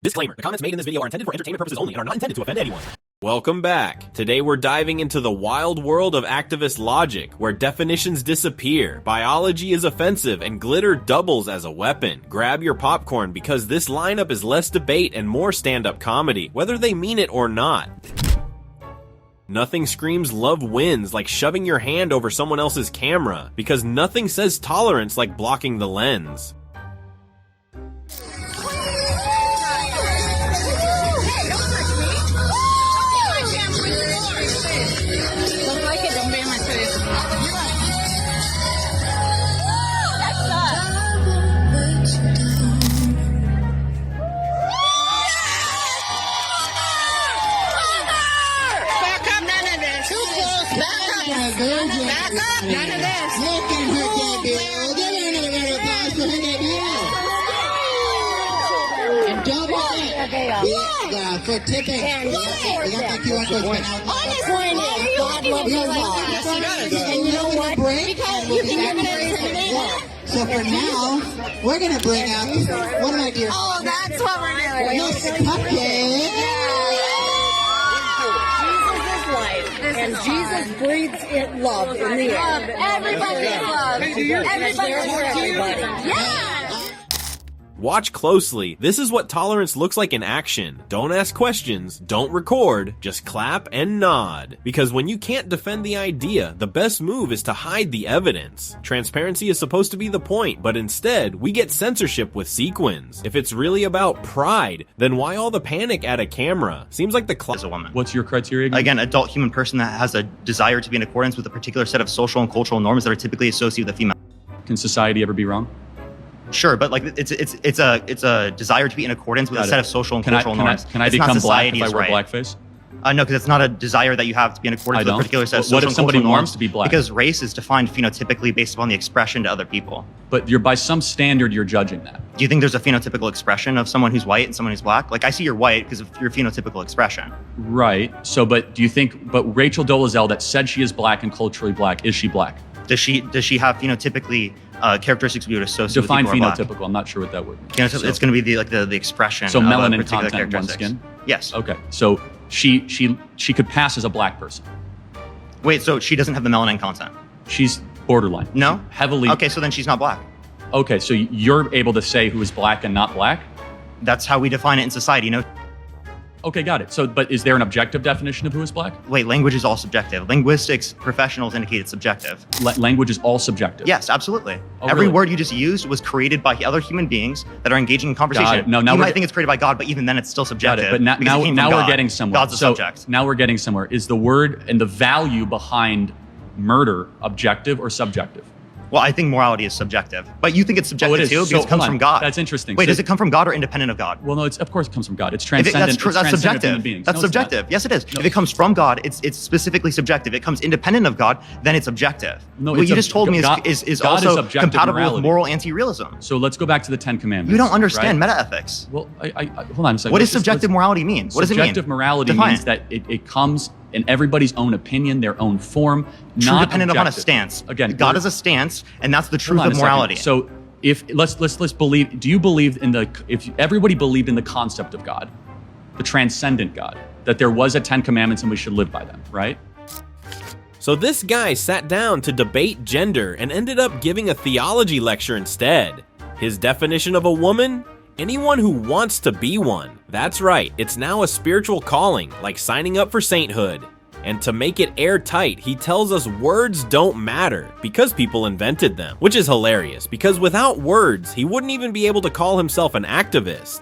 Disclaimer, the comments made in this video are intended for entertainment purposes only and are not intended to offend anyone. Welcome back. Today we're diving into the wild world of activist logic, where definitions disappear, biology is offensive, and glitter doubles as a weapon. Grab your popcorn because this lineup is less debate and more stand-up comedy, whether they mean it or not. Nothing screams love wins like shoving your hand over someone else's camera, because nothing says tolerance like blocking the lens. None of this. You can hurt that bill. Get in a little boss to hurt that bill. And double it. Yeah, for tipping. We got the QR code right now. Honestly, God loves us all. And you know what? Because you can give it a So for now, we're going to bring out, what am I doing? Oh, that's what we're doing. Miss Cupcake. And Jesus breathes in love in the air. Everybody is love. Everybody is everybody. Yeah. Watch closely. This is what tolerance looks like in action. Don't ask questions, don't record, just clap and nod. Because when you can't defend the idea, the best move is to hide the evidence. Transparency is supposed to be the point, but instead, we get censorship with sequins. If it's really about pride, then why all the panic at a camera? Seems like the as a woman. What's your criteria again? Again, adult human person that has a desire to be in accordance with a particular set of social and cultural norms that are typically associated with a female. Can society ever be wrong? Sure, but like it's a desire to be in accordance with a set of social and cultural norms. Can I become black if I wear blackface? No, because it's not a desire that you have to be in accordance with a particular set of social What if and somebody cultural wants norms. to be black? Because race is defined phenotypically based upon the expression to other people. But you're by some standard you're judging that. Do you think there's a phenotypical expression of someone who's white and someone who's black? Like I see you're white because of your phenotypical expression. Right. So, but do you think? But Rachel Dolezal that said she is black and culturally black, is she black? Does she have phenotypically characteristics we would associate Define with people who are phenotypical. I'm not sure what that would mean. It's going to be the expression. So of melanin particular content, one skin. Yes. Okay. So she could pass as a black person. Wait. So she doesn't have the melanin content. She's borderline. No. Heavily. Okay. So then she's not black. Okay. So you're able to say who is black and not black. That's how we define it in society. You know. Okay, got it. So, but is there an objective definition of who is black? Wait, language is all subjective. Linguistics professionals indicate it's subjective. Language is all subjective? Yes, absolutely. Oh, Every really? word you just used was created by other human beings that are engaging in conversation. No, you might think it's created by God, but even then it's still subjective. Got it. But now we're getting somewhere. God's a subject. Now we're getting somewhere. Is the word and the value behind murder objective or subjective? Well, I think morality is subjective. But you think it's subjective too because it comes from God. That's interesting. Wait, does it come from God or independent of God? Well, no, of course it comes from God. It's transcendent. That's subjective. That's subjective. Yes, it is. If it comes from God, it's specifically subjective. If it comes independent of God, then it's objective. No, what you just told me is also compatible morality. with moral anti-realism. So let's go back to the Ten Commandments. You don't understand meta-ethics. Well, hold on a second. What does subjective morality mean? What does it mean? Subjective morality means that it comes in everybody's own opinion, their own form, not dependent upon a objective. stance. Again, God is a stance, and that's the truth of morality. So if let's believe, do you believe if everybody believed in the concept of God, the transcendent God, that there was a 10 commandments and we should live by them, right? So this guy sat down to debate gender and ended up giving a theology lecture instead. His definition of a woman? Anyone who wants to be one. That's right, it's now a spiritual calling, like signing up for sainthood. And to make it airtight, he tells us words don't matter because people invented them, which is hilarious because without words, he wouldn't even be able to call himself an activist.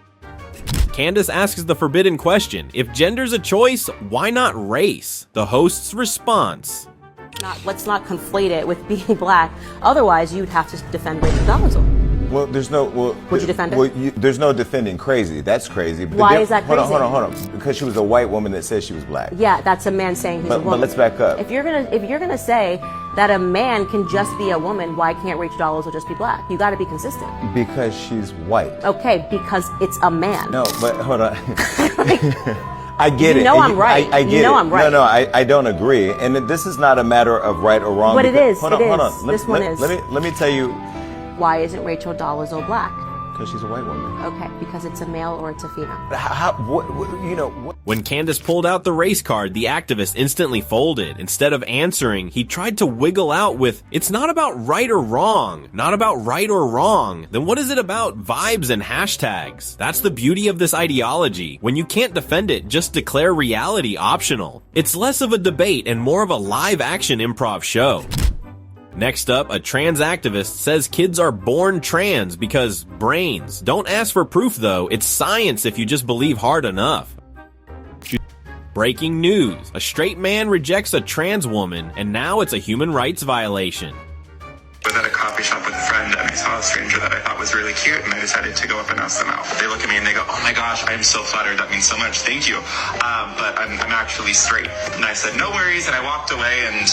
Candace asks the forbidden question, if gender's a choice, why not race? The host's response. Let's not conflate it with being black, otherwise you'd have to defend Rachel Dolezal. Well, there's no. Well, would you defend her? Well, there's no defending crazy. That's crazy. But why is that crazy? Hold on. Because she was a white woman that said she was black. Yeah, that's a man saying he's a woman. But let's back up. If you're gonna say that a man can just be a woman, why can't Rachel Dolezal just be black? You got to be consistent. Because she's white. Okay, because it's a man. No, but hold on. I get it. You know I'm right. I get it. I'm right. No, I don't agree. And this is not a matter of right or wrong. But it is. Hold on. This one is. Let me tell you. Why isn't Rachel Dolezal black? Because she's a white woman. Okay, because it's a male or it's a female. When Candace pulled out the race card, the activist instantly folded. Instead of answering, he tried to wiggle out with, "It's not about right or wrong. Not about right or wrong. Then what is it about vibes and hashtags?" That's the beauty of this ideology. When you can't defend it, just declare reality optional. It's less of a debate and more of a live action improv show. Next up, a trans activist says kids are born trans because brains. Don't ask for proof though, it's science if you just believe hard enough. Breaking news. A straight man rejects a trans woman and now it's a human rights violation. I was at a coffee shop with a friend and I saw a stranger that I thought was really cute and I decided to go up and ask them out. They look at me and they go, "Oh my gosh, I'm so flattered. That means so much. Thank you. But I'm actually straight." And I said, "No worries." And I walked away and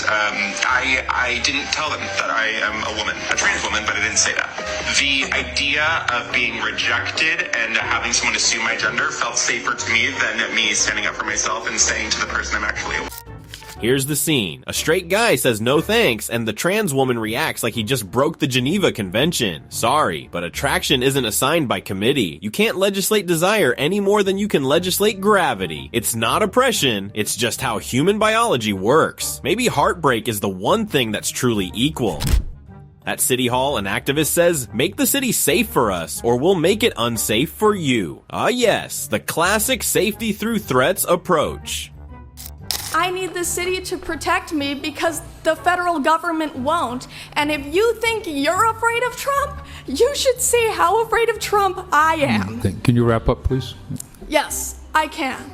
I didn't tell them that I am a woman, a trans woman, but I didn't say that. The idea of being rejected and having someone assume my gender felt safer to me than me standing up for myself and saying to the person I'm actually a woman. Here's the scene. A straight guy says no thanks, and the trans woman reacts like he just broke the Geneva Convention. Sorry, but attraction isn't assigned by committee. You can't legislate desire any more than you can legislate gravity. It's not oppression, it's just how human biology works. Maybe heartbreak is the one thing that's truly equal. At City Hall, an activist says, "Make the city safe for us, or we'll make it unsafe for you." Ah yes, the classic safety through threats approach. I need the city to protect me because the federal government won't. And if you think you're afraid of Trump, you should see how afraid of Trump I am. Can you wrap up, please? Yes, I can.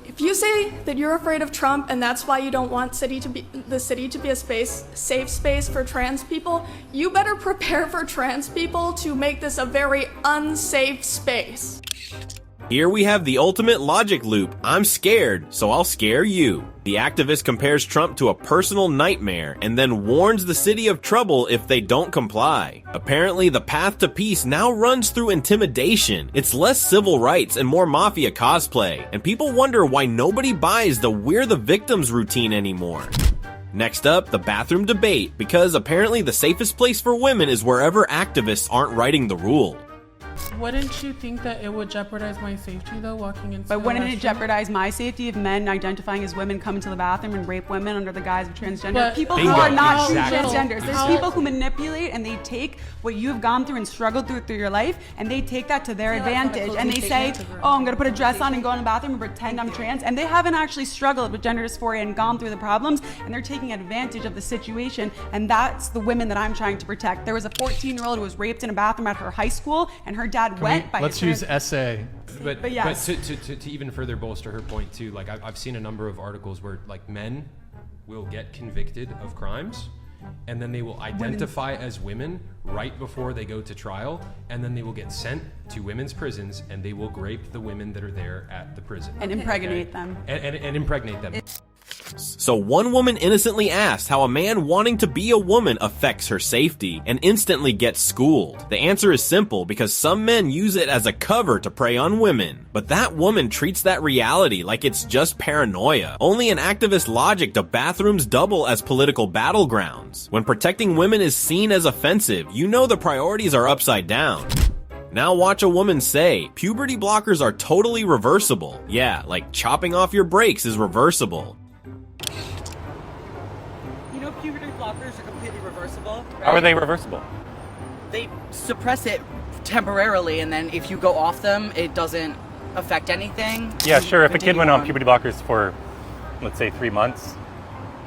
If you say that you're afraid of Trump and that's why you don't want the city to be a safe space for trans people, you better prepare for trans people to make this a very unsafe space. Here we have the ultimate logic loop. I'm scared, so I'll scare you. The activist compares Trump to a personal nightmare and then warns the city of trouble if they don't comply. Apparently, the path to peace now runs through intimidation. It's less civil rights and more mafia cosplay, and people wonder why nobody buys the "we're the victims" routine anymore. Next up, the bathroom debate, because apparently the safest place for women is wherever activists aren't writing the rule. Wouldn't you think that it would jeopardize my safety though, walking into But wouldn't it restroom? jeopardize my safety if men identifying as women come into the bathroom and rape women under the guise of transgender? But people bingo. who are not Exactly. transgenders. There's How- people who manipulate and they take what you've gone through and struggled through your life and they take that to their advantage and they say, "Oh, I'm gonna put a dress on and go in the bathroom and pretend I'm trans," and they haven't actually struggled with gender dysphoria and gone through the problems, and they're taking advantage of the situation, and that's the women that I'm trying to protect. There was a 14-year-old who was raped in a bathroom at her high school, and her dad went by Let's use essay. But yes. to even further bolster her point too, like I've seen a number of articles where like men will get convicted of crimes and then they will identify as women right before they go to trial, and then they will get sent to women's prisons and they will rape the women that are there at the prison. And impregnate them. And impregnate them. So one woman innocently asked how a man wanting to be a woman affects her safety and instantly gets schooled. The answer is simple, because some men use it as a cover to prey on women. But that woman treats that reality like it's just paranoia. Only in activist logic do bathrooms double as political battlegrounds. When protecting women is seen as offensive, you know the priorities are upside down. Now watch a woman say, puberty blockers are totally reversible. Yeah, like chopping off your brakes is reversible. You know, puberty blockers are completely reversible. Right? How are they reversible? They suppress it temporarily, and then if you go off them, it doesn't affect anything. Yeah, sure. If a kid Continue went on puberty blockers for, let's say, 3 months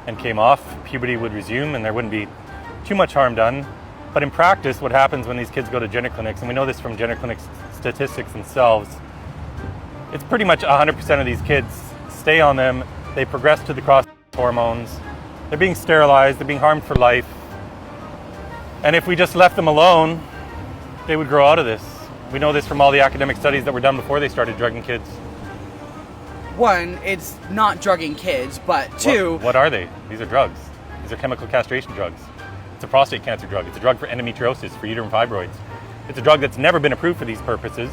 and came off, puberty would resume and there wouldn't be too much harm done. But in practice, what happens when these kids go to gender clinics, and we know this from gender clinic statistics themselves, it's pretty much 100% of these kids stay on them, they progress to the cross hormones, they're being sterilized, they're being harmed for life. And if we just left them alone, they would grow out of this. We know this from all the academic studies that were done before they started drugging kids. One, it's not drugging kids, but two... What are they? These are drugs. These are chemical castration drugs. It's a prostate cancer drug. It's a drug for endometriosis, for uterine fibroids. It's a drug that's never been approved for these purposes.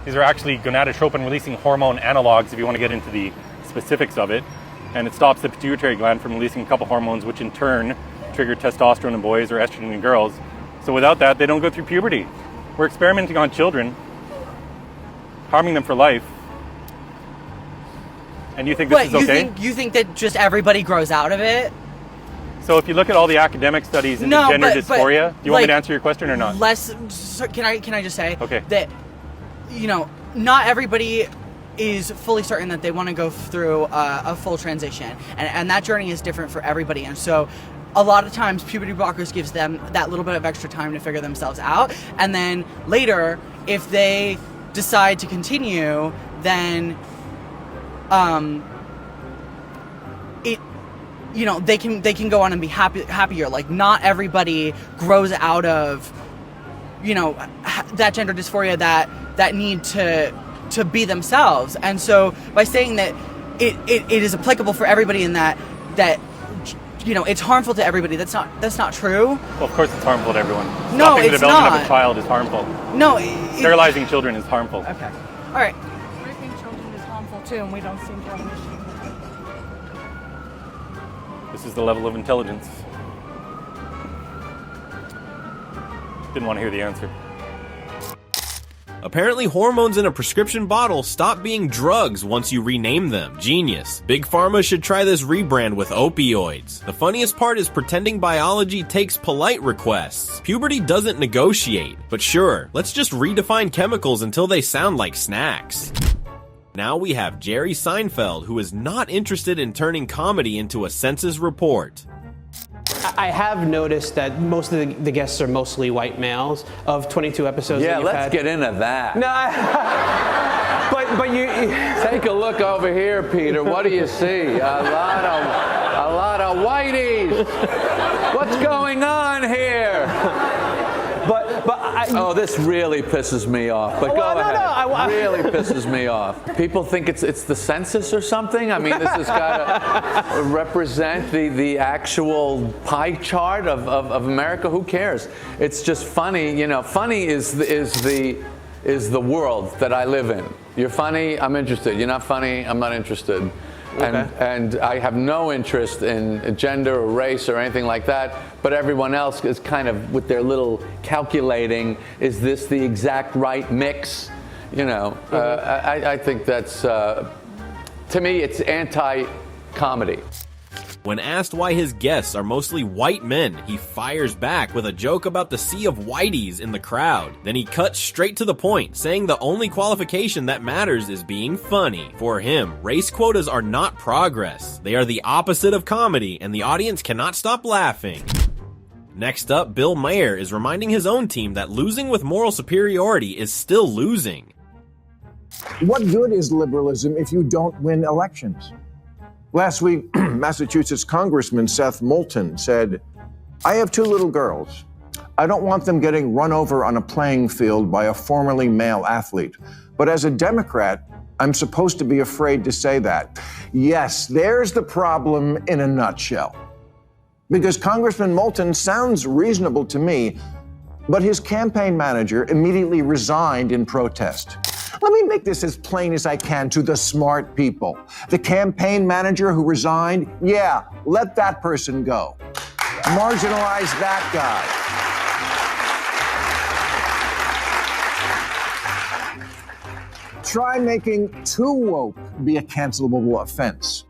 These are actually gonadotropin-releasing hormone analogs, if you want to get into the specifics of it. And it stops the pituitary gland from releasing a couple hormones, which in turn trigger testosterone in boys or estrogen in girls. So without that, they don't go through puberty. We're experimenting on children, harming them for life. And you think this is okay? You think that just everybody grows out of it? So if you look at all the academic studies into gender dysphoria, do you want me to answer your question or not? Can I just say that, not everybody is fully certain that they want to go through a full transition. And that journey is different for everybody. And so a lot of times puberty blockers gives them that little bit of extra time to figure themselves out. And then later, if they decide to continue, then they can go on and be happier. Like, not everybody grows out of, that gender dysphoria, that need to be themselves. And so by saying that it is applicable for everybody in that it's harmful to everybody, that's not true. Well, of course it's harmful to everyone. No, Stopping it's the development not. of a child is harmful. No. Sterilizing children is harmful. Okay. All right. Raping children is harmful too, and we don't seem to have an issue. This is the level of intelligence. Didn't want to hear the answer. Apparently hormones in a prescription bottle stop being drugs once you rename them. Genius. Big Pharma should try this rebrand with opioids. The funniest part is pretending biology takes polite requests. Puberty doesn't negotiate. But sure, let's just redefine chemicals until they sound like snacks. Now we have Jerry Seinfeld, who is not interested in turning comedy into a census report. I have noticed that most of the guests are mostly white males of 22 episodes. Yeah, that you've let's had. get into that. No, but you take a look over here, Peter. What do you see? A lot of whiteys. What's going on here? Oh, this really pisses me off. But go ahead. Really pisses me off. People think it's the census or something. I mean, this has got to represent the actual pie chart of America. Who cares? It's just funny. Funny is the world that I live in. You're funny, I'm interested. You're not funny, I'm not interested. Okay. And I have no interest in gender or race or anything like that, but everyone else is kind of with their little calculating, is this the exact right mix? I think that's, to me, it's anti-comedy. When asked why his guests are mostly white men, he fires back with a joke about the sea of whiteys in the crowd. Then he cuts straight to the point, saying the only qualification that matters is being funny. For him, race quotas are not progress. They are the opposite of comedy, and the audience cannot stop laughing. Next up, Bill Maher is reminding his own team that losing with moral superiority is still losing. What good is liberalism if you don't win elections? Last week, Massachusetts Congressman Seth Moulton said, "I have 2 little girls. I don't want them getting run over on a playing field by a formerly male athlete. But as a Democrat, I'm supposed to be afraid to say that." Yes, there's the problem in a nutshell. Because Congressman Moulton sounds reasonable to me, but his campaign manager immediately resigned in protest. Let me make this as plain as I can to the smart people. The campaign manager who resigned, yeah, let that person go. Marginalize that guy. Try making too woke be a cancelable offense.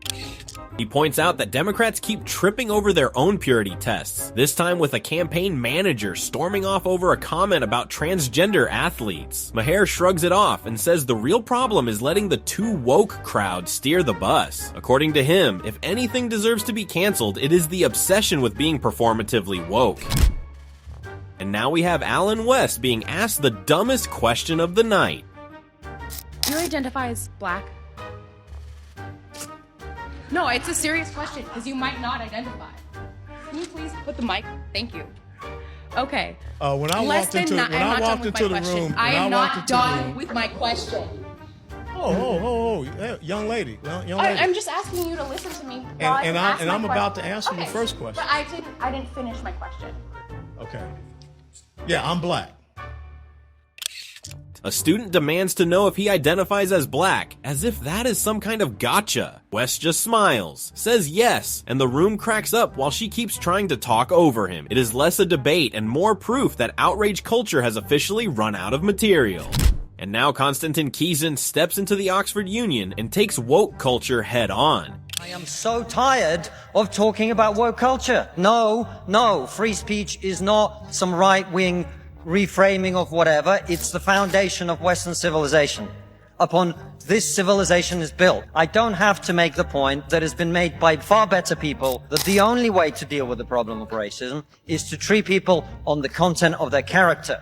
He points out that Democrats keep tripping over their own purity tests, this time with a campaign manager storming off over a comment about transgender athletes. Maher shrugs it off and says the real problem is letting the too woke crowd steer the bus. According to him, if anything deserves to be canceled, it is the obsession with being performatively woke. And now we have Alan West being asked the dumbest question of the night. Do you identify as black? No, it's a serious question, because you might not identify. Can you please put the mic? Thank you. Okay. When I walked into the room, I am not done with my question. Young lady. I'm just asking you to listen to me. And I'm about to answer the first question. But I didn't finish my question. Okay. Yeah, I'm black. A student demands to know if he identifies as black, as if that is some kind of gotcha. Wes just smiles, says yes, and the room cracks up while she keeps trying to talk over him. It is less a debate and more proof that outrage culture has officially run out of material. And now Konstantin Kiesin steps into the Oxford Union and takes woke culture head on. I am so tired of talking about woke culture. No, free speech is not some right-wing reframing of whatever. It's the foundation of Western civilization. Upon this civilization is built. I don't have to make the point that has been made by far better people that the only way to deal with the problem of racism is to treat people on the content of their character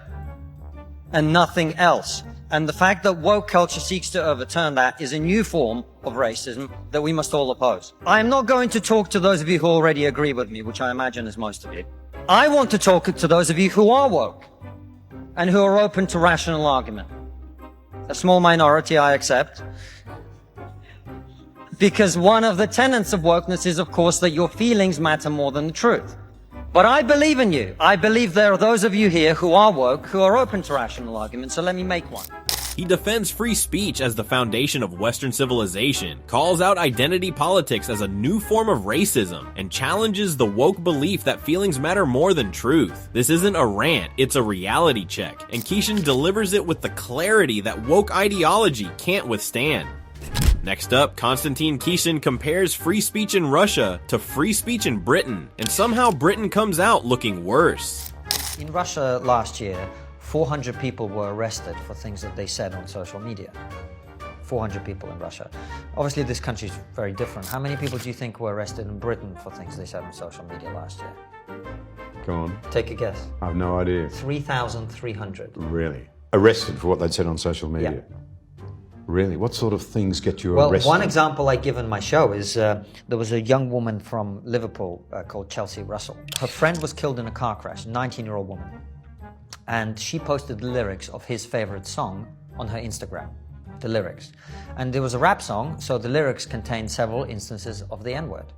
and nothing else. And the fact that woke culture seeks to overturn that is a new form of racism that we must all oppose. I am not going to talk to those of you who already agree with me, which I imagine is most of you. I want to talk to those of you who are woke and who are open to rational argument. A small minority, I accept. Because one of the tenets of wokeness is, of course, that your feelings matter more than the truth. But I believe in you. I believe there are those of you here who are woke, who are open to rational argument, so let me make one. He defends free speech as the foundation of Western civilization, calls out identity politics as a new form of racism, and challenges the woke belief that feelings matter more than truth. This isn't a rant, it's a reality check, and Kiesin delivers it with the clarity that woke ideology can't withstand. Next up, Konstantin Kiesin compares free speech in Russia to free speech in Britain, and somehow Britain comes out looking worse. In Russia last year, 400 people were arrested for things that they said on social media. 400 people in Russia. Obviously, this country is very different. How many people do you think were arrested in Britain for things they said on social media last year? Go on. Take a guess. I have no idea. 3,300. Really? Arrested for what they'd said on social media? Yeah. Really? What sort of things get you Well, arrested? one example I give in my show is there was a young woman from Liverpool called Chelsea Russell. Her friend was killed in a car crash, a 19-year-old woman. And she posted the lyrics of his favorite song on her Instagram, the lyrics. And there was a rap song, so the lyrics contained several instances of the N-word.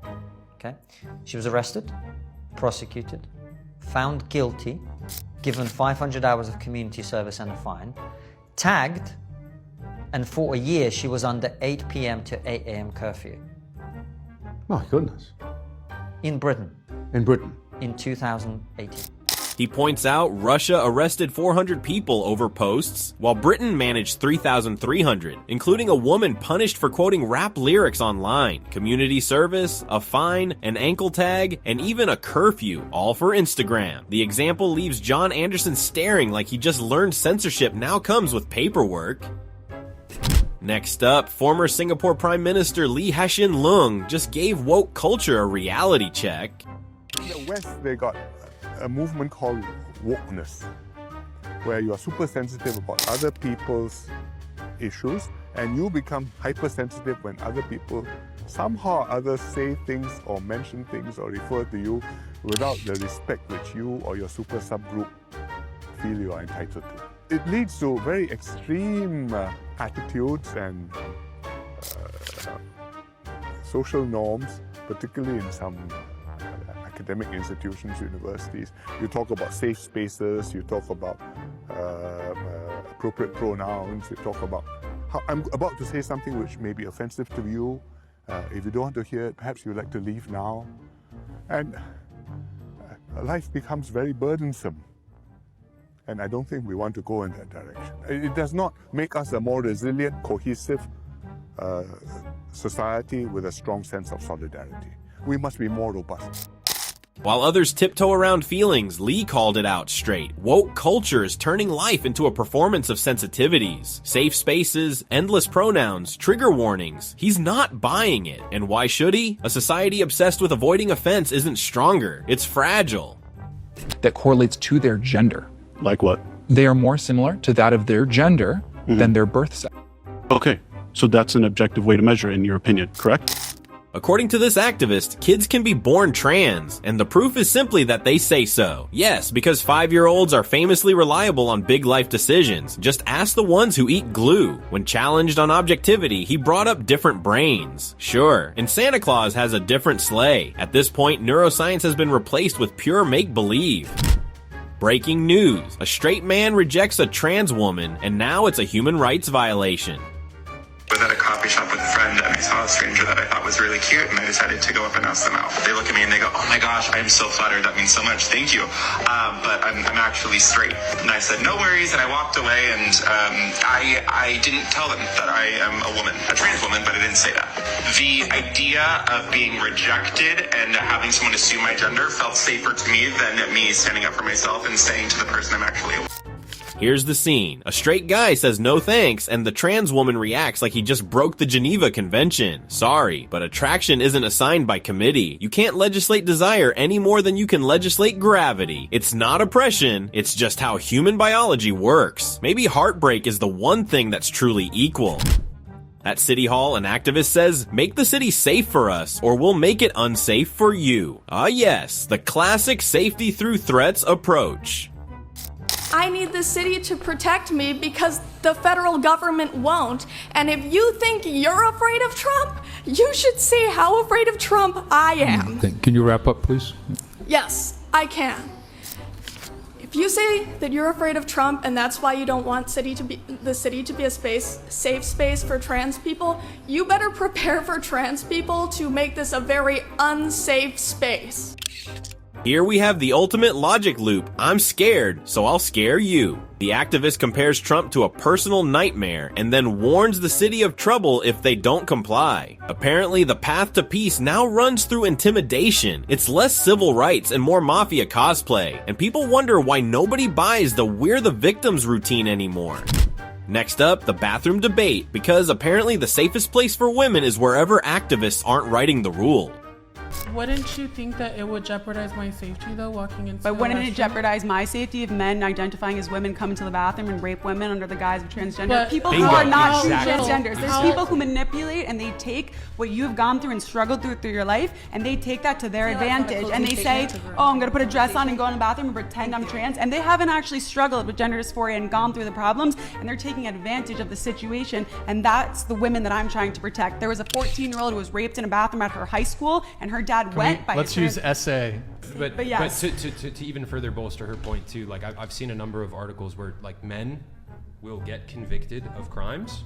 Okay? She was arrested, prosecuted, found guilty, given 500 hours of community service and a fine, tagged, and for a year she was under 8 p.m. to 8 a.m. curfew. My goodness. In Britain. In Britain. In 2018. He points out Russia arrested 400 people over posts, while Britain managed 3,300, including a woman punished for quoting rap lyrics online, community service, a fine, an ankle tag, and even a curfew, all for Instagram. The example leaves John Anderson staring like he just learned censorship now comes with paperwork. Next up, former Singapore Prime Minister Lee Hsien Loong just gave woke culture a reality check. In the West, they got a movement called wokeness, where you are super sensitive about other people's issues and you become hypersensitive when other people somehow or other say things or mention things or refer to you without the respect which you or your super subgroup feel you are entitled to. It leads to very extreme attitudes and social norms, particularly in some academic institutions, universities. You talk about safe spaces, you talk about appropriate pronouns, you talk about how I'm about to say something which may be offensive to you. If you don't want to hear it, perhaps you'd like to leave now. And life becomes very burdensome. And I don't think we want to go in that direction. It does not make us a more resilient, cohesive society with a strong sense of solidarity. We must be more robust. While others tiptoe around feelings, Lee called it out straight. Woke culture is turning life into a performance of sensitivities, safe spaces, endless pronouns, trigger warnings. He's not buying it. And why should he? A society obsessed with avoiding offense isn't stronger. It's fragile. That correlates to their gender. Like what? They are more similar to that of their gender than their birth sex. Okay, so that's an objective way to measure it, in your opinion, correct? According to this activist, kids can be born trans, and the proof is simply that they say so. Yes, because 5-year-olds are famously reliable on big life decisions. Just ask the ones who eat glue. When challenged on objectivity, he brought up different brains. Sure, and Santa Claus has a different sleigh. At this point, neuroscience has been replaced with pure make-believe. Breaking news. A straight man rejects a trans woman, and now it's a human rights violation. I was at a coffee shop with a friend and I saw a stranger that I thought was really cute and I decided to go up and ask them out. They look at me and they go, oh my gosh, I am so flattered. That means so much. Thank you. But I'm actually straight. And I said, no worries. And I walked away and I didn't tell them that I am a woman, a trans woman, but I didn't say that. The idea of being rejected and having someone assume my gender felt safer to me than me standing up for myself and saying to the person I'm actually a woman. Here's the scene. A straight guy says no thanks, and the trans woman reacts like he just broke the Geneva Convention. Sorry, but attraction isn't assigned by committee. You can't legislate desire any more than you can legislate gravity. It's not oppression, it's just how human biology works. Maybe heartbreak is the one thing that's truly equal. At City Hall, an activist says, make the city safe for us, or we'll make it unsafe for you. Ah yes, the classic safety through threats approach. I need the city to protect me because the federal government won't. And if you think you're afraid of Trump, you should see how afraid of Trump I am. Can you wrap up, please? Yes, I can. If you say that you're afraid of Trump and that's why you don't want the city to be a safe space for trans people, you better prepare for trans people to make this a very unsafe space. Here we have the ultimate logic loop. I'm scared, so I'll scare you. The activist compares Trump to a personal nightmare and then warns the city of trouble if they don't comply. Apparently, the path to peace now runs through intimidation. It's less civil rights and more mafia cosplay, and people wonder why nobody buys the we're the victims routine anymore. Next up, the bathroom debate, because apparently the safest place for women is wherever activists aren't writing the rule. Wouldn't you think that it would jeopardize my safety though, walking into But wouldn't the it jeopardize my safety if men identifying as women come into the bathroom and rape women under the guise of transgender? But people who are not true transgenders. There's people who manipulate and they take what you've gone through and struggled through your life and they take that to their advantage and they say, oh, I'm going to put a dress on and go in the bathroom and pretend I'm trans. And they haven't actually struggled with gender dysphoria and gone through the problems and they're taking advantage of the situation. And that's the women that I'm trying to protect. There was a 14-year-old who was raped in a bathroom at her high school and her dad went by Let's use essay. But yes. To even further bolster her point too, like I've seen a number of articles where like men will get convicted of crimes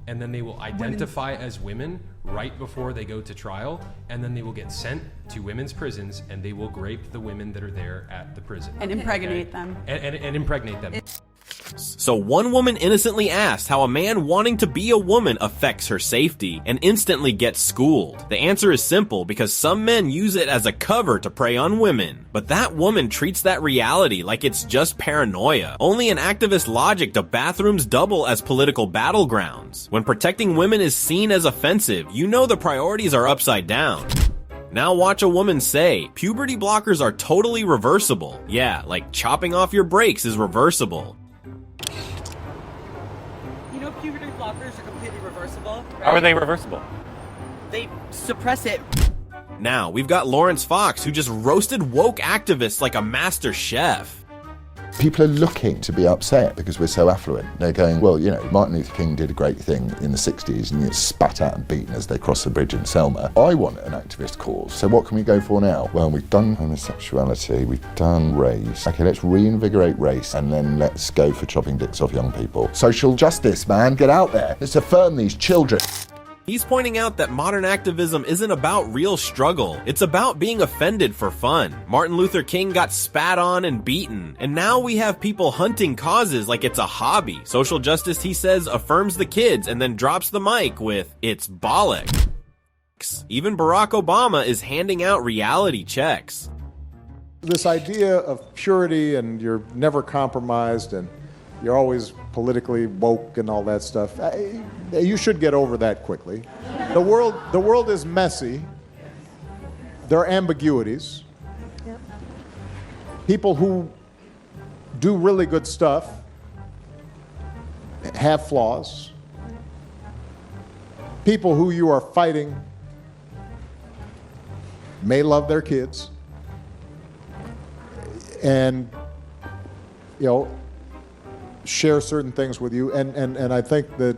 and then they will identify as women right before they go to trial, and then they will get sent to women's prisons and they will grape the women that are there at the prison. And impregnate them. And impregnate them. So one woman innocently asked how a man wanting to be a woman affects her safety and instantly gets schooled. The answer is simple, because some men use it as a cover to prey on women. But that woman treats that reality like it's just paranoia. Only in activist logic do bathrooms double as political battlegrounds. When protecting women is seen as offensive, you know the priorities are upside down. Now watch a woman say, puberty blockers are totally reversible. Yeah, like chopping off your brakes is reversible. You know, puberty blockers are completely reversible. Right? How are they reversible? They suppress it. Now, we've got Lawrence Fox, who just roasted woke activists like a master chef. People are looking to be upset because we're so affluent. They're going, well, you know, Martin Luther King did a great thing in the 60s and he gets spat out and beaten as they cross the bridge in Selma. I want an activist cause. So what can we go for now? Well, we've done homosexuality, we've done race. Okay, let's reinvigorate race and then let's go for chopping dicks off young people. Social justice, man, get out there. Let's affirm these children. He's pointing out that modern activism isn't about real struggle. It's about being offended for fun. Martin Luther King got spat on and beaten, and now we have people hunting causes like it's a hobby. Social justice, he says, affirms the kids and then drops the mic with, it's bollocks. Even Barack Obama is handing out reality checks. This idea of purity and you're never compromised and you're always politically woke and all that stuff, you should get over that quickly. The world is messy. There are ambiguities. Yep. People who do really good stuff have flaws. People who you are fighting may love their kids. And, you know, share certain things with you, and I think that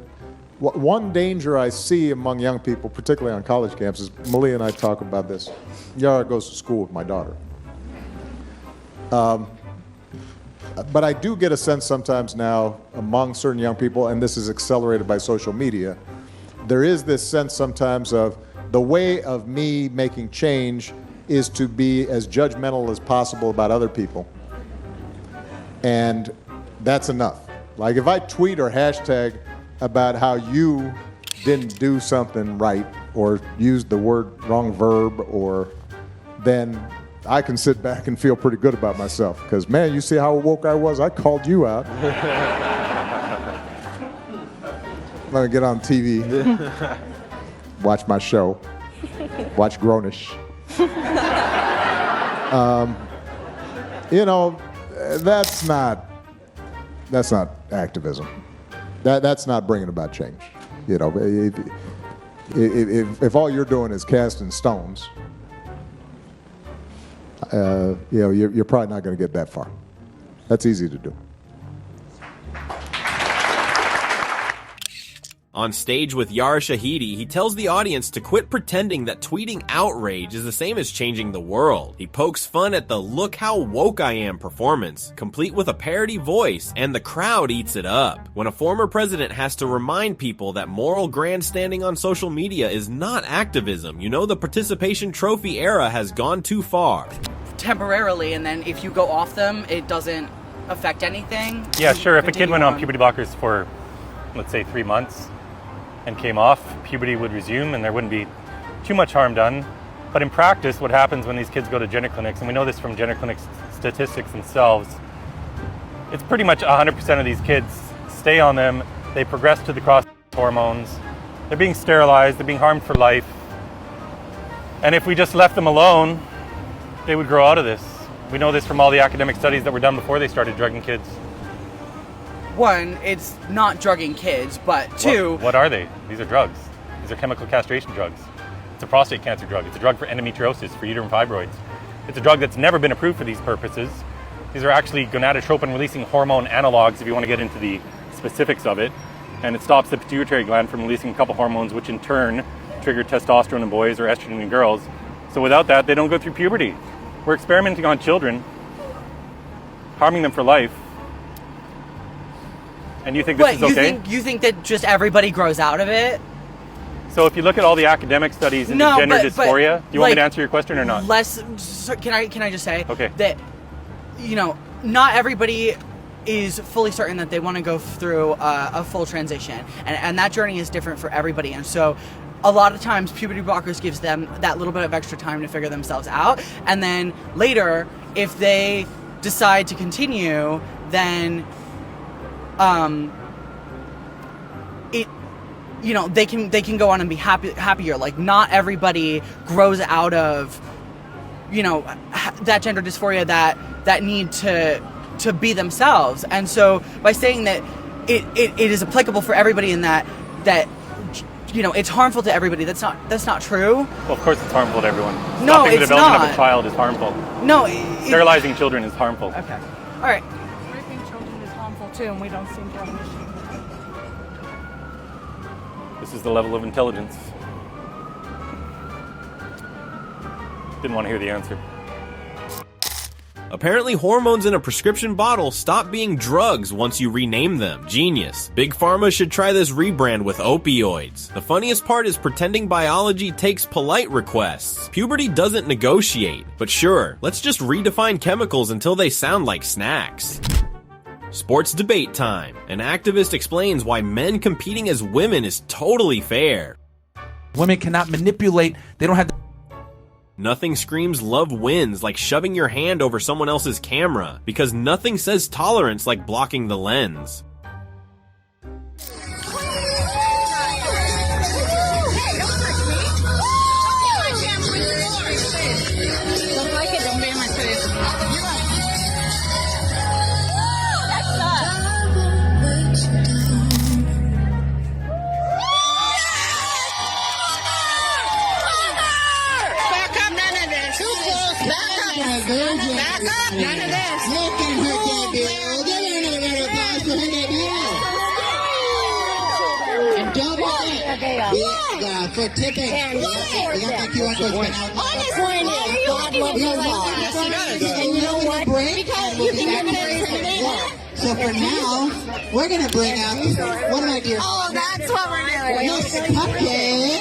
one danger I see among young people, particularly on college campuses, Malia and I talk about this. Yara goes to school with my daughter. But I do get a sense sometimes now among certain young people, and this is accelerated by social media, there is this sense sometimes of the way of me making change is to be as judgmental as possible about other people. And that's enough. Like if I tweet or hashtag about how you didn't do something right or used the wrong verb, or then I can sit back and feel pretty good about myself. Because, man, you see how woke I was? I called you out. I'm going to get on TV, watch my show, watch Grownish. You know, that's not activism. That's not bringing about change. You know, if all you're doing is casting stones, you know, you're probably not going to get that far. That's easy to do. On stage with Yara Shahidi, he tells the audience to quit pretending that tweeting outrage is the same as changing the world. He pokes fun at the "look how woke I am" performance, complete with a parody voice, and the crowd eats it up. When a former president has to remind people that moral grandstanding on social media is not activism, you know the participation trophy era has gone too far. Temporarily, and then if you go off them, it doesn't affect anything. Yeah, sure. If a kid went on puberty blockers for, let's say, 3 months and came off, puberty would resume and there wouldn't be too much harm done. But in practice, what happens when these kids go to gender clinics, and we know this from gender clinic statistics themselves, it's pretty much 100% of these kids stay on them, they progress to the cross hormones, they're being sterilized, they're being harmed for life. And if we just left them alone, they would grow out of this. We know this from all the academic studies that were done before they started drugging kids. One, it's not drugging kids, but two... What are they? These are drugs. These are chemical castration drugs. It's a prostate cancer drug. It's a drug for endometriosis, for uterine fibroids. It's a drug that's never been approved for these purposes. These are actually gonadotropin-releasing hormone analogs, if you want to get into the specifics of it. And it stops the pituitary gland from releasing a couple hormones, which in turn trigger testosterone in boys or estrogen in girls. So without that, they don't go through puberty. We're experimenting on children, harming them for life. And you think this is okay? You think that just everybody grows out of it? So if you look at all the academic studies into gender dysphoria, do you want me to answer your question or not? Can I just say that, you know, not everybody is fully certain that they want to go through a full transition. And that journey is different for everybody. And so a lot of times puberty blockers gives them that little bit of extra time to figure themselves out. And then later, if they decide to continue, then they can go on and be happier. Like, not everybody grows out of, you know, that gender dysphoria, that need to be themselves. And so by saying that it is applicable for everybody, in that you know, it's harmful to everybody, that's not true. Well, of course it's harmful to everyone. No, Stopping it's the development not. of a child is harmful. No, sterilizing children is harmful. Okay. All right. Raping children is harmful too, and we don't seem to have an issue. This is the level of intelligence. Didn't want to hear the answer. Apparently hormones in a prescription bottle stop being drugs once you rename them. Genius. Big Pharma should try this rebrand with opioids. The funniest part is pretending biology takes polite requests. Puberty doesn't negotiate. But sure, let's just redefine chemicals until they sound like snacks. Sports debate time. An activist explains why men competing as women is totally fair. Women cannot manipulate. They don't have the... Nothing screams love wins like shoving your hand over someone else's camera, because nothing says tolerance like blocking the lens. Yeah, for tipping. And you know what? Because you think you're going to intimidate. So for now, we're going to bring out one of my dear. Oh, that's what we're doing. Miss Cupcake.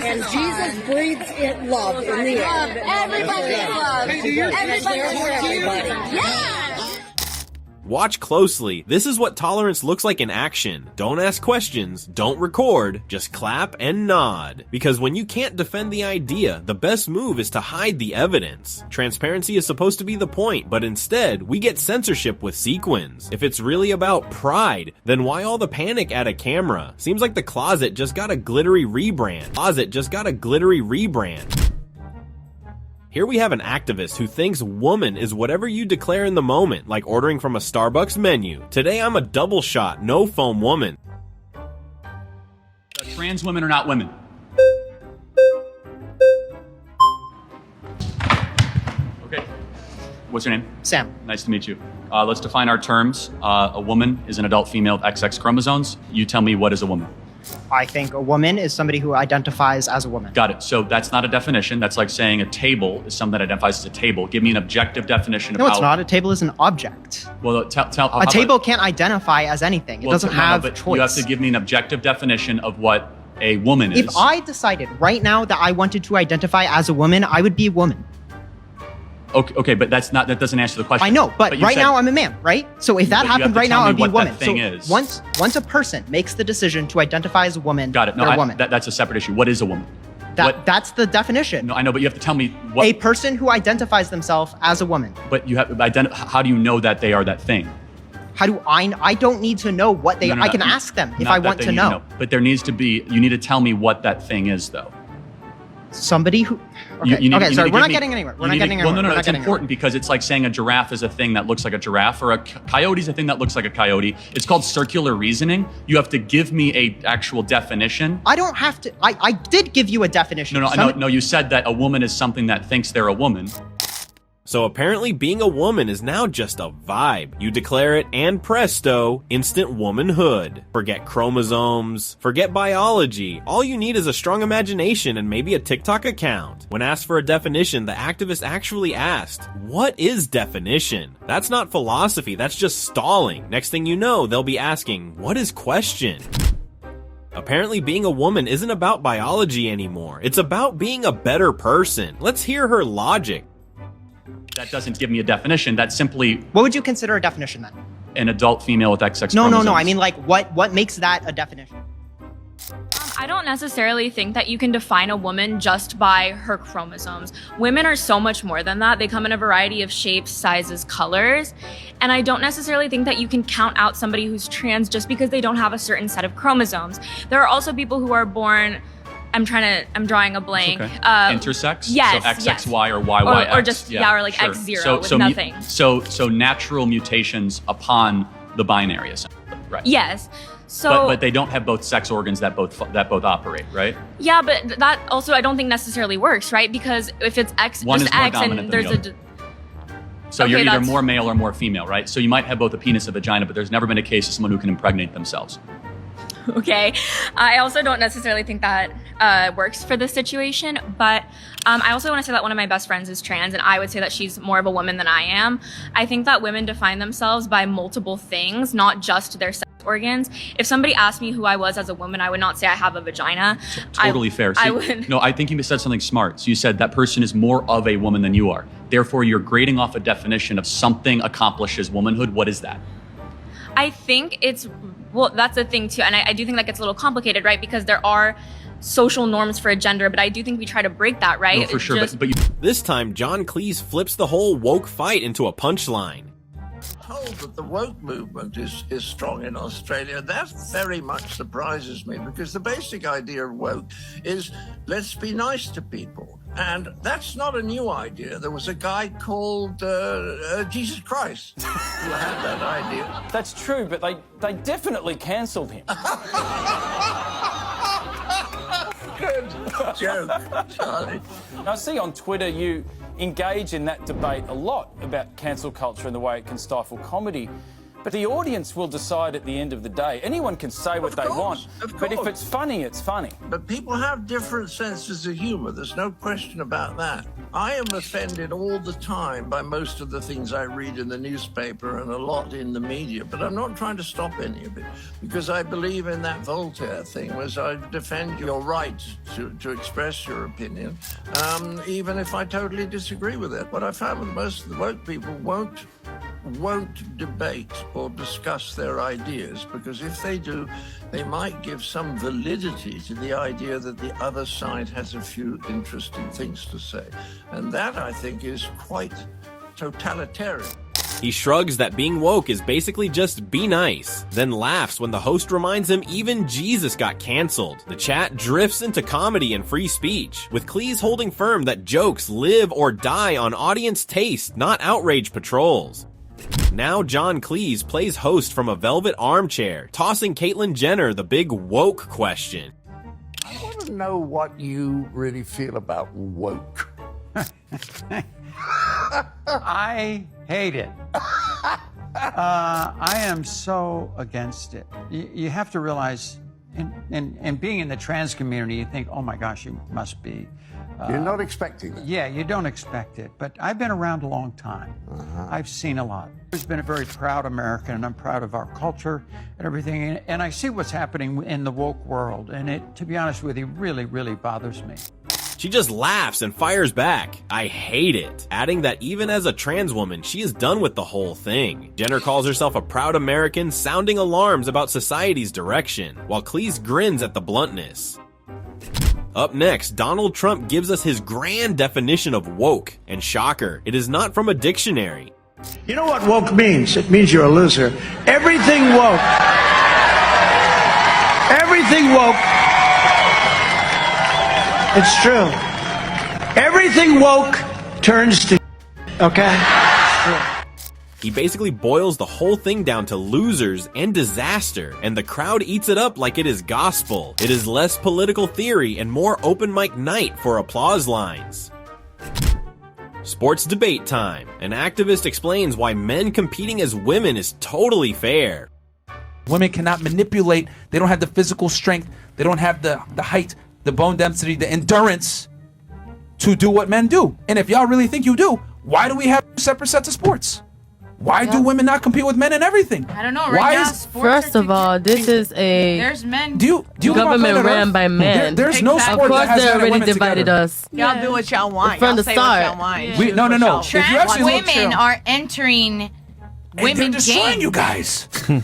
And Jesus breathes it love in the air. Everybody is love. Everybody is everybody. Yeah. Watch closely. This is what tolerance looks like in action. Don't ask questions, don't record, just clap and nod. Because when you can't defend the idea, the best move is to hide the evidence. Transparency is supposed to be the point, but instead, we get censorship with sequins. If it's really about pride, then why all the panic at a camera? Seems like the closet just got a glittery rebrand. Here we have an activist who thinks woman is whatever you declare in the moment, like ordering from a Starbucks menu. Today I'm a double shot, no foam woman. Trans women are not women. Okay. What's your name? Sam. Nice to meet you. Let's define our terms. A woman is an adult female with XX chromosomes. You tell me, what is a woman? I think a woman is somebody who identifies as a woman. Got it. So that's not a definition. That's like saying a table is something that identifies as a table. Give me an objective definition of No, how... it's not. A table is an object. Well, a table can't identify as anything. It doesn't have choice. You have to give me an objective definition of what a woman is. If I decided right now that I wanted to identify as a woman, I would be a woman. Okay, but that doesn't answer the question. I know, but right now I'm a man, right? So if that happened right now, I'd be a woman. So once a person makes the decision to identify as a woman, got it. No, they're a woman. That's a separate issue. What is a woman? That's the definition. No, I know, but you have to tell me what. A person who identifies themselves as a woman. But you have how do you know that they are that thing? How do I don't need to know what they are. I can ask them if I want to know. But there needs to be. You need to tell me what that thing is, though. Somebody who. Okay, sorry, we're not getting anywhere. We're not getting anywhere. Well, no, it's important because it's like saying a giraffe is a thing that looks like a giraffe, or a coyote is a thing that looks like a coyote. It's called circular reasoning. You have to give me a actual definition. I don't have to. I did give you a definition. No. You said that a woman is something that thinks they're a woman. So apparently being a woman is now just a vibe. You declare it and presto, instant womanhood. Forget chromosomes, forget biology. All you need is a strong imagination and maybe a TikTok account. When asked for a definition, the activist actually asked, what is definition? That's not philosophy, that's just stalling. Next thing you know, they'll be asking, what is question? Apparently being a woman isn't about biology anymore. It's about being a better person. Let's hear her logic. That doesn't give me a definition. That's simply... What would you consider a definition then? An adult female with XX chromosomes. No. I mean, like, what makes that a definition? I don't necessarily think that you can define a woman just by her chromosomes. Women are so much more than that. They come in a variety of shapes, sizes, colors. And I don't necessarily think that you can count out somebody who's trans just because they don't have a certain set of chromosomes. There are also people who are born... I'm drawing a blank. Okay. Intersex? Yes. So XXY or YYX? Or just, or like sure. X0 with nothing. So natural mutations upon the binary, essentially, right? Yes. So, but they don't have both sex organs that both operate, right? Yeah, but that also I don't think necessarily works, right? Because if it's X, one just is more X, dominant and than there's the other. So you're either more male or more female, right? So you might have both a penis and a vagina, but there's never been a case of someone who can impregnate themselves. Okay. I also don't necessarily think that works for this situation, but I also want to say that one of my best friends is trans, and I would say that she's more of a woman than I am. I think that women define themselves by multiple things, not just their sex organs. If somebody asked me who I was as a woman, I would not say I have a vagina. Totally fair. So I would. No, I think you said something smart. So you said that person is more of a woman than you are. Therefore, you're grading off a definition of something accomplishes womanhood. What is that? I think it's, well, that's the thing too. And I do think that gets a little complicated, right? Because there are social norms for a gender, but I do think we try to break that, right? No, for sure. But this time, John Cleese flips the whole woke fight into a punchline. Told that the woke movement is strong in Australia. That very much surprises me, because the basic idea of woke is let's be nice to people. And that's not a new idea. There was a guy called Jesus Christ who had that idea. That's true, but they definitely cancelled him. Good joke, Charlie. I see on Twitter you engage in that debate a lot about cancel culture and the way it can stifle comedy. But the audience will decide at the end of the day. Anyone can say what they want, but if it's funny, it's funny. But people have different senses of humor. There's no question about that. I am offended all the time by most of the things I read in the newspaper and a lot in the media, but I'm not trying to stop any of it because I believe in that Voltaire thing, whereas I defend your right to express your opinion, even if I totally disagree with it. What I found with most of the woke people won't debate or discuss their ideas, because if they do, they might give some validity to the idea that the other side has a few interesting things to say. And that, I think, is quite totalitarian. He shrugs that being woke is basically just be nice, then laughs when the host reminds him even Jesus got canceled. The chat drifts into comedy and free speech, with Cleese holding firm that jokes live or die on audience taste, not outrage patrols. Now John Cleese plays host from a velvet armchair, tossing Caitlyn Jenner the big woke question. I want to know what you really feel about woke. I hate it. I am so against it. You have to realize, and being in the trans community, you think, oh my gosh, you must be. You're not expecting that. Yeah, you don't expect it. But I've been around a long time. I've seen a lot. I've been a very proud American, and I'm proud of our culture and everything. And I see what's happening in the woke world. And it, to be honest with you, really, really bothers me. She just laughs and fires back. I hate it. Adding that even as a trans woman, she is done with the whole thing. Jenner calls herself a proud American, sounding alarms about society's direction, while Cleese grins at the bluntness. Up next, Donald Trump gives us his grand definition of woke, and shocker, it is not from a dictionary. You know what woke means? It means you're a loser. Everything woke. Everything woke. It's true. Everything woke turns to okay? It's true. He basically boils the whole thing down to losers and disaster, and the crowd eats it up like it is gospel. It is less political theory and more open mic night for applause lines. Sports debate time. An activist explains why men competing as women is totally fair. Women cannot manipulate. They don't have the physical strength. They don't have the height, the bone density, the endurance to do what men do. And if y'all really think you do, why do we have separate sets of sports? Why do women not compete with men in everything? I don't know. Right now, first of all, this is a there's men. Do you government ran by men. There's no sport Of course, that has they men and already women divided together. us. Y'all do what y'all want. From y'all the say start. What y'all want. Yeah. No. Trans women are entering women they're destroying games. you guys. Yeah,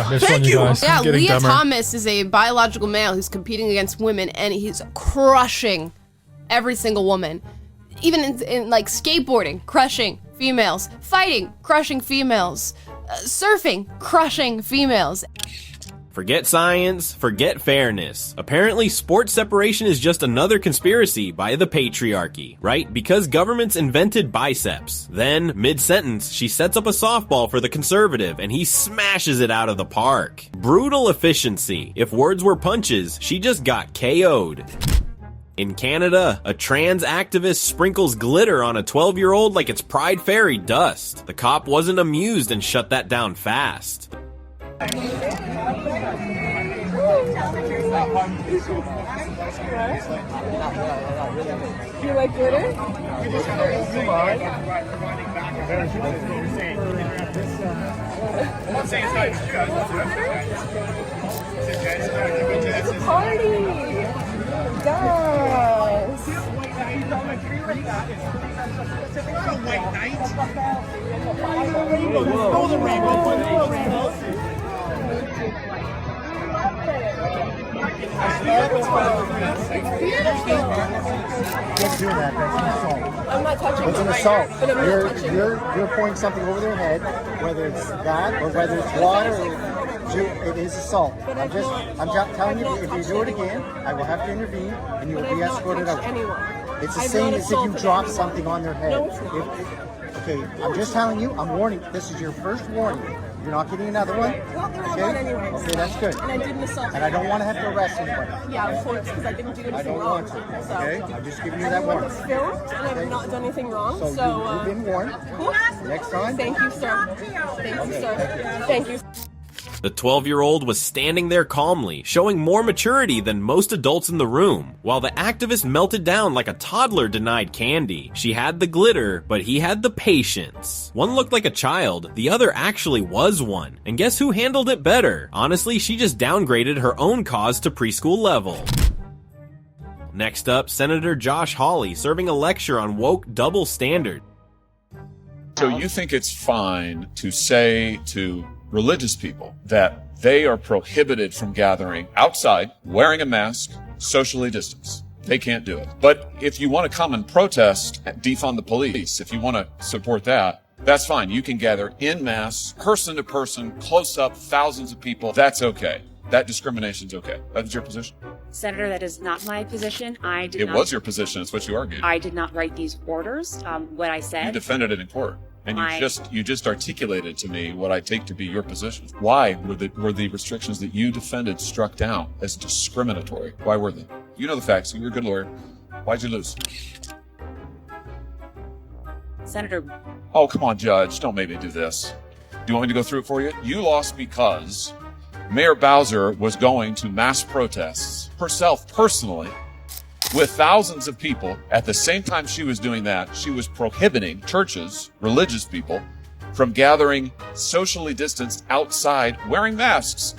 they're destroying you guys. Yeah, Getting Leah dumber. Thomas is a biological male who's competing against women, and he's crushing every single woman. Even in like skateboarding, crushing females. Fighting, crushing females. Surfing, crushing females. Forget science, forget fairness. Apparently, sports separation is just another conspiracy by the patriarchy, right? Because governments invented biceps. Then, mid-sentence, she sets up a softball for the conservative, and he smashes it out of the park. Brutal efficiency. If words were punches, she just got KO'd. In Canada, a trans activist sprinkles glitter on a 12-year-old like it's Pride Fairy dust. The cop wasn't amused and shut that down fast. You like glitter? It's a party! Yes! Golden rainbow. Can't do that. That's an assault. I'm not touching It's an assault. You're pouring something over their head, whether it's that or whether it's water. It is assault. I'm just telling you, if you do it again, I will have to intervene and you will be escorted out. It's the same as if you drop something on their head. Okay, I'm just telling you, I'm warning. This is your first warning. You're not getting another one? Well, they're all Okay? gone anyway. Okay, that's good. And I didn't assault And I don't want to have to arrest anybody. Yeah, of course, because I didn't do anything I don't wrong. want to. So. Okay? I'm just giving you that Everyone warning. was filmed, and I've not done anything wrong. So, So, you've been warned. Cool. Next time. Thank you, sir. Thank you, sir. Thank you. The 12-year-old was standing there calmly, showing more maturity than most adults in the room, while the activist melted down like a toddler denied candy. She had the glitter, but he had the patience. One looked like a child, the other actually was one. And guess who handled it better? Honestly, she just downgraded her own cause to preschool level. Next up, Senator Josh Hawley serving a lecture on woke double standard. So you think it's fine to say to religious people that they are prohibited from gathering outside, wearing a mask, socially distanced? They can't do it. But if you want to come and protest, defund the police, if you want to support that, that's fine. You can gather en masse, person to person, close up, thousands of people. That's okay. That discrimination's okay. That's your position? Senator, that is not my position. It was your position. It's what you argued. I did not write these orders. What I said. You defended it in court. And you just articulated to me what I take to be your position. Why were the restrictions that you defended struck down as discriminatory? Why were they? You know the facts. You're a good lawyer. Why'd you lose? Senator. Oh, come on, Judge. Don't make me do this. Do you want me to go through it for you? You lost because Mayor Bowser was going to mass protests herself personally with thousands of people. At the same time she was doing that, she was prohibiting churches, religious people, from gathering socially distanced outside wearing masks.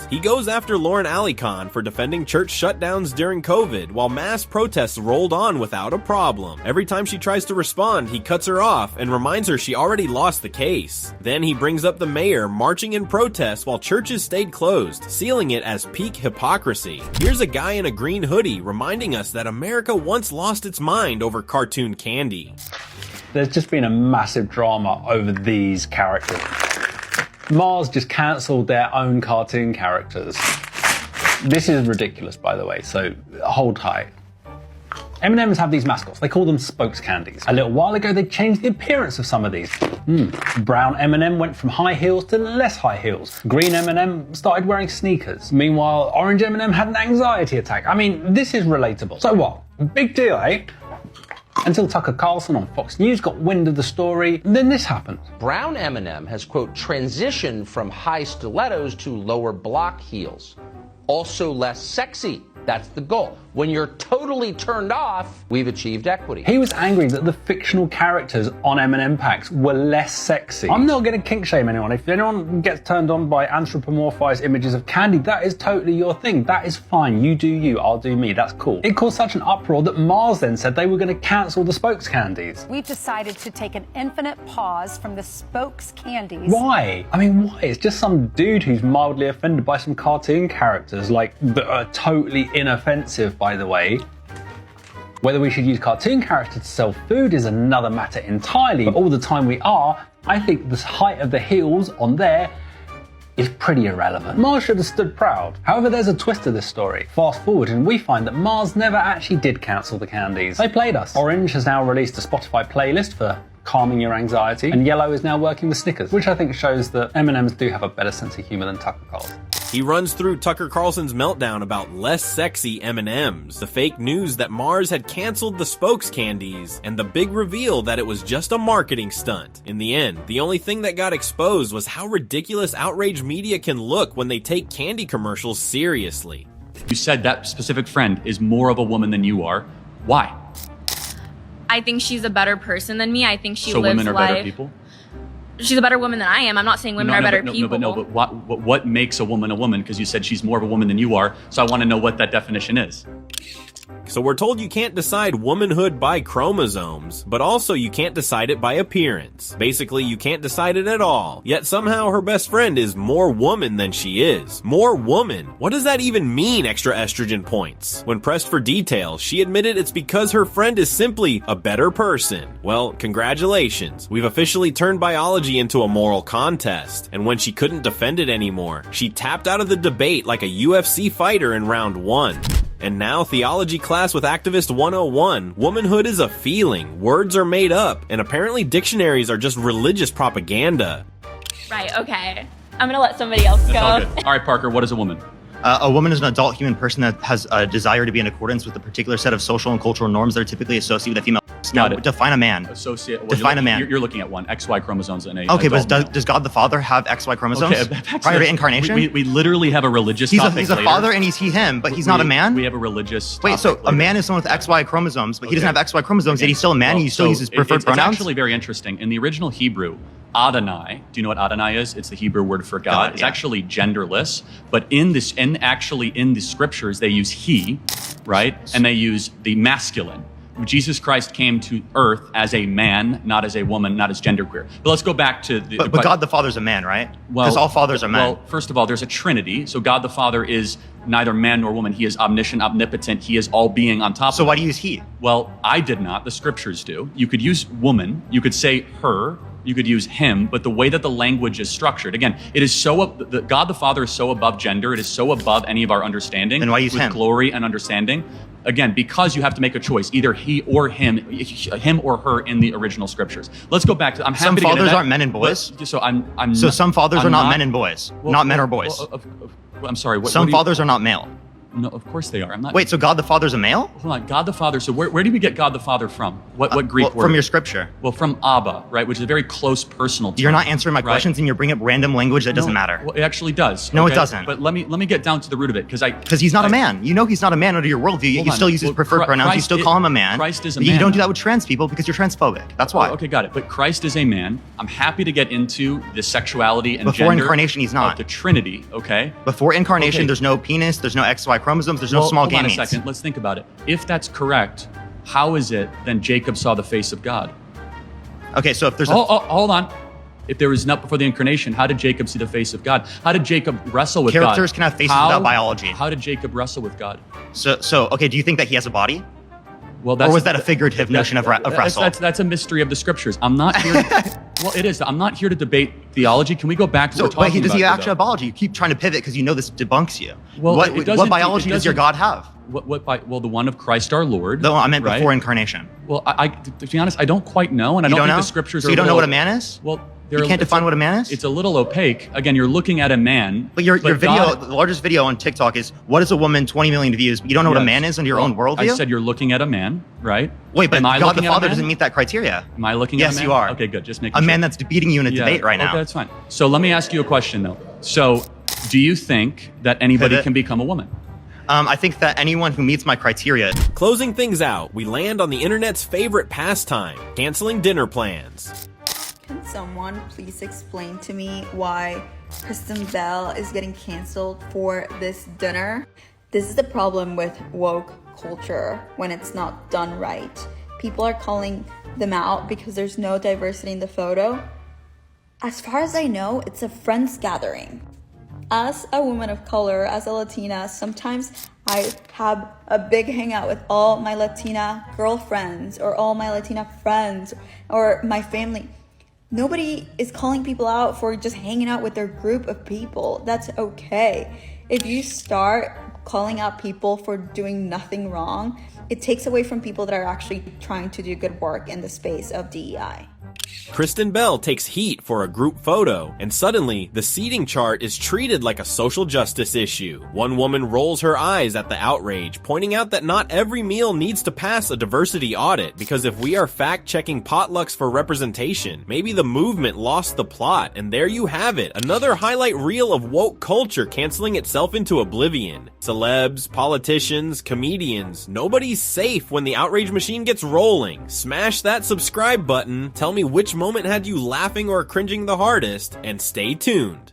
He goes after Lauren Alicon for defending church shutdowns during COVID, while mass protests rolled on without a problem. Every time she tries to respond, he cuts her off and reminds her she already lost the case. Then he brings up the mayor marching in protest while churches stayed closed, sealing it as peak hypocrisy. Here's a guy in a green hoodie reminding us that America once lost its mind over cartoon candy. There's just been a massive drama over these characters. Mars just cancelled their own cartoon characters. This is ridiculous, by the way, so hold tight. M&Ms have these mascots. They call them spokes candies. A little while ago, they changed the appearance of some of these. Brown M&M went from high heels to less high heels. Green M&M started wearing sneakers. Meanwhile, orange M&M had an anxiety attack. I mean, this is relatable. So what? Big deal, eh? Until Tucker Carlson on Fox News got wind of the story, then this happened. Brown M&M has, quote, transitioned from high stilettos to lower block heels. Also less sexy. That's the goal. When you're totally turned off, we've achieved equity. He was angry that the fictional characters on M&M packs were less sexy. I'm not going to kink shame anyone. If anyone gets turned on by anthropomorphized images of candy, that is totally your thing. That is fine. You do you, I'll do me. That's cool. It caused such an uproar that Mars then said they were going to cancel the spokes candies. We've decided to take an infinite pause from the spokes candies. Why? I mean, why? It's just some dude who's mildly offended by some cartoon characters, like, that are totally inoffensive, by the way. Whether we should use cartoon characters to sell food is another matter entirely, but all the time we are, I think the height of the heels on there is pretty irrelevant. Mars should have stood proud. However, there's a twist to this story. Fast forward and we find that Mars never actually did cancel the candies. They played us. Orange has now released a Spotify playlist for calming your anxiety, and Yellow is now working with Snickers, which I think shows that M&Ms do have a better sense of humor than Tucker Carlson. He runs through Tucker Carlson's meltdown about less sexy M&Ms, the fake news that Mars had canceled the spokes candies, and the big reveal that it was just a marketing stunt. In the end, the only thing that got exposed was how ridiculous outrage media can look when they take candy commercials seriously. You said that specific friend is more of a woman than you are. Why? I think she's a better person than me. I think she so lives women are life. better people? She's a better woman than I am. I'm not saying women are better people. But what makes a woman a woman? Because you said she's more of a woman than you are. So I want to know what that definition is. So we're told you can't decide womanhood by chromosomes, but also you can't decide it by appearance. Basically, you can't decide it at all. Yet somehow her best friend is more woman than she is. More woman. What does that even mean, extra estrogen points? When pressed for details, she admitted it's because her friend is simply a better person. Well, congratulations. We've officially turned biology into a moral contest. And when she couldn't defend it anymore, she tapped out of the debate like a UFC fighter in round 1. And now, Theology class with Activist 101, womanhood is a feeling, words are made up, and apparently dictionaries are just religious propaganda. Right, okay. I'm gonna let somebody else That's go. all good. All right, Parker, what is a woman? A woman is an adult human person that has a desire to be in accordance with a particular set of social and cultural norms that are typically associated with a female. Now, define a man. Define a man. You're looking at one, XY chromosomes in a Okay, but adult does God the Father have XY chromosomes prior to incarnation? We literally have a religious He's topic a later. father and he's he/him, but he's not a man? We have a religious Wait, so a man is someone with XY chromosomes, but he doesn't have XY chromosomes, yet he's still a man, and he still uses preferred pronouns? It's actually very interesting. In the original Hebrew, Adonai, do you know what Adonai is? It's the Hebrew word for God. It's actually genderless, but in the scriptures, they use he, right? And they use the masculine. Jesus Christ came to earth as a man, not as a woman, not as genderqueer. But let's go back to the... But God the Father's a man, right? Because all fathers are men. Well, first of all, there's a trinity. So God the Father is neither man nor woman. He is omniscient, omnipotent. He is all being on top. So why do you use he? Well, I did not. The scriptures do. You could use woman. You could say her. You could use him, but the way that the language is structured, again, it is so, God the Father is so above gender, it is so above any of our understanding. Then why use him? Glory and understanding. Again, because you have to make a choice, either he or him or her in the original scriptures. Let's go back to, I'm happy some to get into fathers that, aren't men and boys? So some fathers are not men and boys, not men or boys. I'm sorry. Some fathers are not male. No, of course they are. I'm not. Wait, so God the Father's a male? Hold on, God the Father. So where do we get God the Father from? What Greek word? From your scripture. Well, from Abba, right, which is a very close personal term. You're not answering my questions, and you're bringing up random language that doesn't matter. Well, it actually does. No, okay? it doesn't. But let me get down to the root of it, because he's not a man. You know he's not a man under your worldview. Yet you still use his preferred pronouns. You still call him a man. Christ is a man. man. You don't do that with trans people because you're transphobic. That's why. Okay, got it. But Christ is a man. I'm happy to get into the sexuality and Before gender incarnation, he's not. of the Trinity. Okay. Before incarnation, there's no penis. There's no XY chromosomes. There's no small gametes. Hold on a second. Let's think about it. If that's correct, how is it then Jacob saw the face of God? Okay, so if there's hold on. If there was not before the incarnation, how did Jacob see the face of God? How did Jacob wrestle with God? Characters can have faces without biology. How did Jacob wrestle with God? So okay, do you think that he has a body? Well, or was that a figurative notion of wrestle? That's a mystery of the scriptures. I'm not here. Well, it is. I'm not here to debate theology. Can we go back to what we're talking about? Does he actually have biology? You keep trying to pivot because you know this debunks you. Well, what biology does your God have? Well, the one of Christ our Lord. No, I meant before incarnation. Well, to be honest, I don't quite know, and I don't think the scriptures. So you don't know what a man is? Well, you can't define what a man is? It's a little opaque. Again, you're looking at a man. But your video, the largest video on TikTok is, what is a woman, 20 million views, but you don't know what a man is under your own worldview? I said you're looking at a man, right? Wait, but God the Father doesn't meet that criteria. Am I looking at a man? Yes, you are. Okay, good. Just making sure. A man that's beating you in a debate right now. Okay, that's fine. So let me ask you a question, though. So do you think that anybody can become a woman? I think that anyone who meets my criteria. Closing things out, we land on the internet's favorite pastime, canceling dinner plans. Can someone please explain to me why Kristen Bell is getting canceled for this dinner? This is the problem with woke culture when it's not done right. People are calling them out because there's no diversity in the photo. As far as I know, it's a friends gathering. As a woman of color, as a Latina, sometimes I have a big hangout with all my Latina girlfriends or all my Latina friends or my family. Nobody is calling people out for just hanging out with their group of people. That's okay. If you start calling out people for doing nothing wrong, it takes away from people that are actually trying to do good work in the space of DEI. Kristen Bell takes heat for a group photo, and suddenly, the seating chart is treated like a social justice issue. One woman rolls her eyes at the outrage, pointing out that not every meal needs to pass a diversity audit, because if we are fact-checking potlucks for representation, maybe the movement lost the plot, and there you have it, another highlight reel of woke culture canceling itself into oblivion. Celebs, politicians, comedians, nobody's safe when the outrage machine gets rolling. Smash that subscribe button, tell me which moment had you laughing or cringing the hardest, and stay tuned.